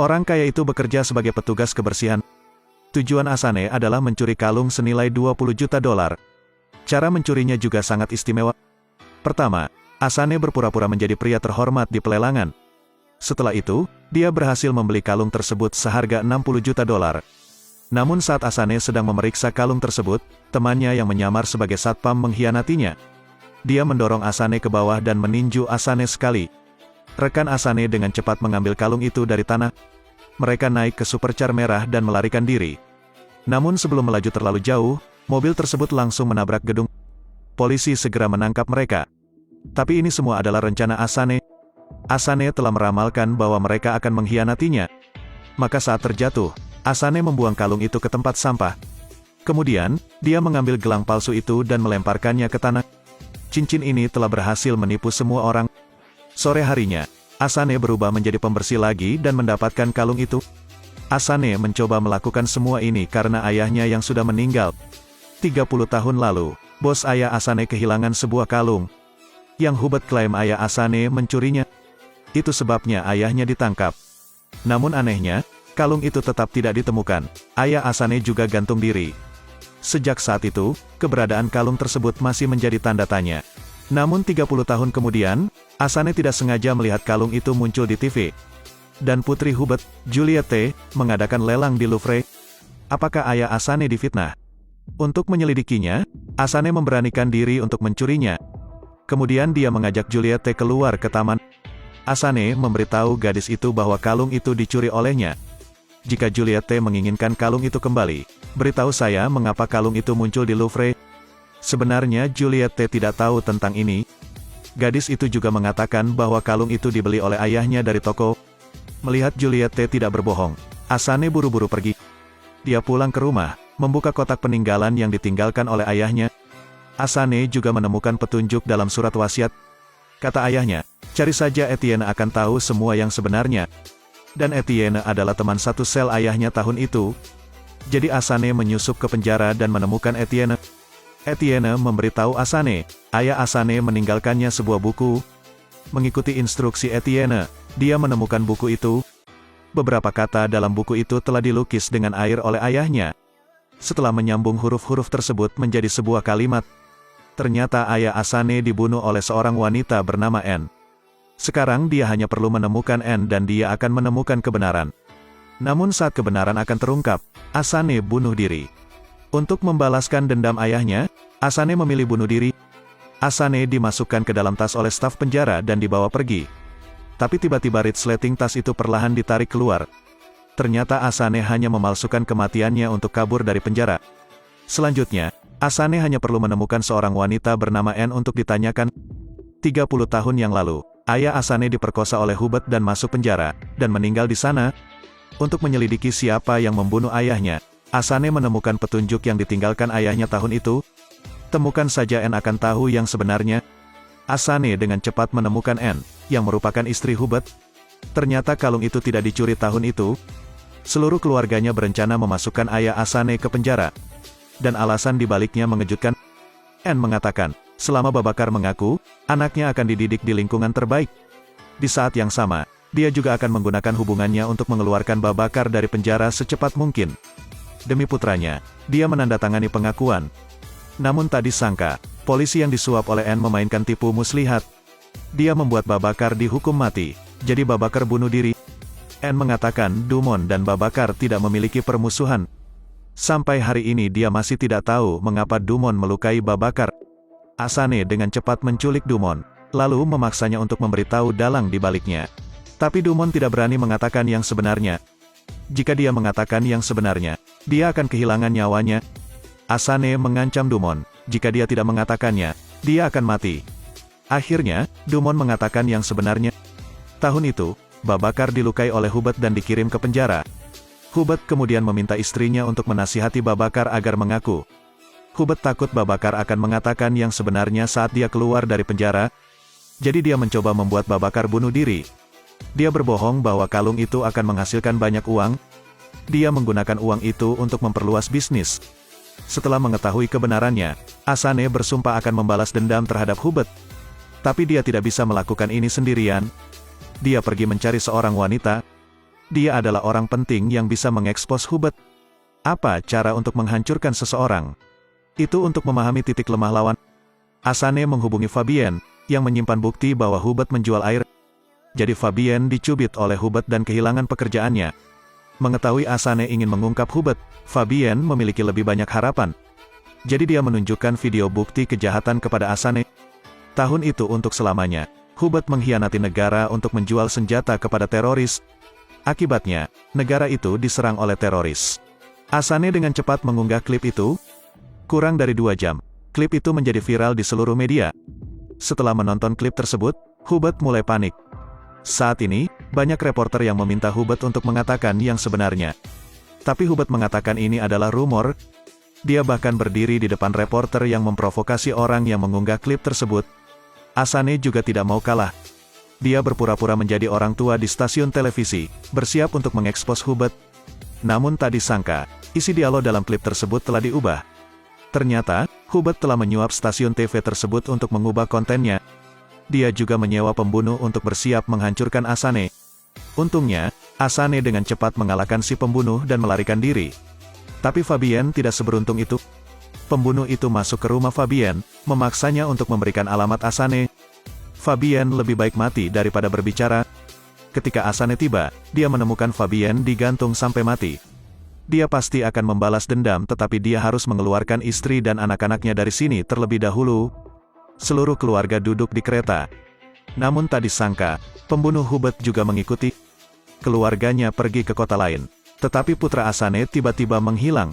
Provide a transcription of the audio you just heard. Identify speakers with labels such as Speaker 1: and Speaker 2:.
Speaker 1: Orang kaya itu bekerja sebagai petugas kebersihan. Tujuan Asane adalah mencuri kalung senilai 20 juta dolar. Cara mencurinya juga sangat istimewa. Pertama, Asane berpura-pura menjadi pria terhormat di pelelangan. Setelah itu, dia berhasil membeli kalung tersebut seharga 60 juta dolar. Namun saat Asane sedang memeriksa kalung tersebut, temannya yang menyamar sebagai satpam mengkhianatinya. Dia mendorong Asane ke bawah dan meninju Asane sekali. Rekan Asane dengan cepat mengambil kalung itu dari tanah. Mereka naik ke supercar merah dan melarikan diri. Namun sebelum melaju terlalu jauh, mobil tersebut langsung menabrak gedung. Polisi segera menangkap mereka. Tapi ini semua adalah rencana Asane. Asane telah meramalkan bahwa mereka akan mengkhianatinya. Maka saat terjatuh, Asane membuang kalung itu ke tempat sampah. Kemudian, dia mengambil gelang palsu itu dan melemparkannya ke tanah. Cincin ini telah berhasil menipu semua orang. Sore harinya, Asane berubah menjadi pembersih lagi dan mendapatkan kalung itu. Asane mencoba melakukan semua ini karena ayahnya yang sudah meninggal. 30 tahun lalu, bos ayah Asane kehilangan sebuah kalung. Yang Hubert klaim ayah Asane mencurinya. Itu sebabnya ayahnya ditangkap. Namun anehnya, kalung itu tetap tidak ditemukan. Ayah Asane juga gantung diri. Sejak saat itu, keberadaan kalung tersebut masih menjadi tanda tanya. Namun 30 tahun kemudian, Asane tidak sengaja melihat kalung itu muncul di TV. Dan putri Hubert, Juliette, mengadakan lelang di Louvre. Apakah ayah Asane difitnah? Untuk menyelidikinya, Asane memberanikan diri untuk mencurinya. Kemudian dia mengajak Juliette keluar ke taman. Asane memberitahu gadis itu bahwa kalung itu dicuri olehnya. Jika Juliette menginginkan kalung itu kembali, beritahu saya mengapa kalung itu muncul di Louvre. Sebenarnya Juliette tidak tahu tentang ini. Gadis itu juga mengatakan bahwa kalung itu dibeli oleh ayahnya dari toko. Melihat Juliette tidak berbohong, Asane buru-buru pergi. Dia pulang ke rumah, membuka kotak peninggalan yang ditinggalkan oleh ayahnya. Asane juga menemukan petunjuk dalam surat wasiat. Kata ayahnya, cari saja Etienne akan tahu semua yang sebenarnya. Dan Etienne adalah teman satu sel ayahnya tahun itu. Jadi Asane menyusup ke penjara dan menemukan Etienne. Etienne memberitahu Asane, ayah Asane meninggalkannya sebuah buku. Mengikuti instruksi Etienne, dia menemukan buku itu. Beberapa kata dalam buku itu telah dilukis dengan air oleh ayahnya. Setelah menyambung huruf-huruf tersebut menjadi sebuah kalimat, ternyata ayah Asane dibunuh oleh seorang wanita bernama Anne. Sekarang dia hanya perlu menemukan Anne dan dia akan menemukan kebenaran. Namun saat kebenaran akan terungkap, Asane bunuh diri. Untuk membalaskan dendam ayahnya, Asane memilih bunuh diri. Asane dimasukkan ke dalam tas oleh staf penjara dan dibawa pergi. Tapi tiba-tiba resleting tas itu perlahan ditarik keluar. Ternyata Asane hanya memalsukan kematiannya untuk kabur dari penjara. Selanjutnya, Asane hanya perlu menemukan seorang wanita bernama Anne untuk ditanyakan. 30 tahun yang lalu, ayah Asane diperkosa oleh Hubert dan masuk penjara, dan meninggal di sana. Untuk menyelidiki siapa yang membunuh ayahnya, Asane menemukan petunjuk yang ditinggalkan ayahnya tahun itu. Temukan saja Anne akan tahu yang sebenarnya. Asane dengan cepat menemukan Anne, yang merupakan istri Hubert. Ternyata kalung itu tidak dicuri tahun itu. Seluruh keluarganya berencana memasukkan ayah Asane ke penjara. Dan alasan dibaliknya mengejutkan. Anne mengatakan, selama Babakar mengaku, anaknya akan dididik di lingkungan terbaik. Di saat yang sama, dia juga akan menggunakan hubungannya untuk mengeluarkan Babakar dari penjara secepat mungkin. Demi putranya, dia menandatangani pengakuan. Namun tak disangka, polisi yang disuap oleh Anne memainkan tipu muslihat. Dia membuat Babakar dihukum mati, jadi Babakar bunuh diri. Anne mengatakan Dumont dan Babakar tidak memiliki permusuhan. Sampai hari ini dia masih tidak tahu mengapa Dumont melukai Babakar. Asane dengan cepat menculik Dumont, lalu memaksanya untuk memberitahu dalang di baliknya. Tapi Dumont tidak berani mengatakan yang sebenarnya. Jika dia mengatakan yang sebenarnya, dia akan kehilangan nyawanya. Asane mengancam Dumont, jika dia tidak mengatakannya, dia akan mati. Akhirnya, Dumont mengatakan yang sebenarnya. Tahun itu, Babakar dilukai oleh Hubert dan dikirim ke penjara. Hubert kemudian meminta istrinya untuk menasihati Babakar agar mengaku. Hubert takut Babakar akan mengatakan yang sebenarnya saat dia keluar dari penjara. Jadi dia mencoba membuat Babakar bunuh diri. Dia berbohong bahwa kalung itu akan menghasilkan banyak uang. Dia menggunakan uang itu untuk memperluas bisnis. Setelah mengetahui kebenarannya, Asane bersumpah akan membalas dendam terhadap Hubert. Tapi dia tidak bisa melakukan ini sendirian. Dia pergi mencari seorang wanita. Dia adalah orang penting yang bisa mengekspos Hubert. Apa cara untuk menghancurkan seseorang? Itu untuk memahami titik lemah lawan. Asane menghubungi Fabienne, yang menyimpan bukti bahwa Hubert menjual air. Jadi Fabienne dicubit oleh Hubert dan kehilangan pekerjaannya. Mengetahui Asane ingin mengungkap Hubert, Fabienne memiliki lebih banyak harapan. Jadi dia menunjukkan video bukti kejahatan kepada Asane. Tahun itu untuk selamanya, Hubert mengkhianati negara untuk menjual senjata kepada teroris. Akibatnya, negara itu diserang oleh teroris. Asane dengan cepat mengunggah klip itu. Kurang dari 2 jam, klip itu menjadi viral di seluruh media. Setelah menonton klip tersebut, Hubert mulai panik. Saat ini, banyak reporter yang meminta Hubert untuk mengatakan yang sebenarnya. Tapi Hubert mengatakan ini adalah rumor. Dia bahkan berdiri di depan reporter yang memprovokasi orang yang mengunggah klip tersebut. Asane juga tidak mau kalah. Dia berpura-pura menjadi orang tua di stasiun televisi, bersiap untuk mengekspos Hubert. Namun tak disangka, isi dialog dalam klip tersebut telah diubah. Ternyata, Hubert telah menyuap stasiun TV tersebut untuk mengubah kontennya. Dia juga menyewa pembunuh untuk bersiap menghancurkan Asane. Untungnya, Asane dengan cepat mengalahkan si pembunuh dan melarikan diri. Tapi Fabienne tidak seberuntung itu. Pembunuh itu masuk ke rumah Fabienne, memaksanya untuk memberikan alamat Asane. Fabienne lebih baik mati daripada berbicara. Ketika Asane tiba, dia menemukan Fabienne digantung sampai mati. Dia pasti akan membalas dendam, tetapi dia harus mengeluarkan istri dan anak-anaknya dari sini terlebih dahulu. Seluruh keluarga duduk di kereta. Namun tak disangka, pembunuh Hubert juga mengikuti. Keluarganya pergi ke kota lain. Tetapi putra Asane tiba-tiba menghilang.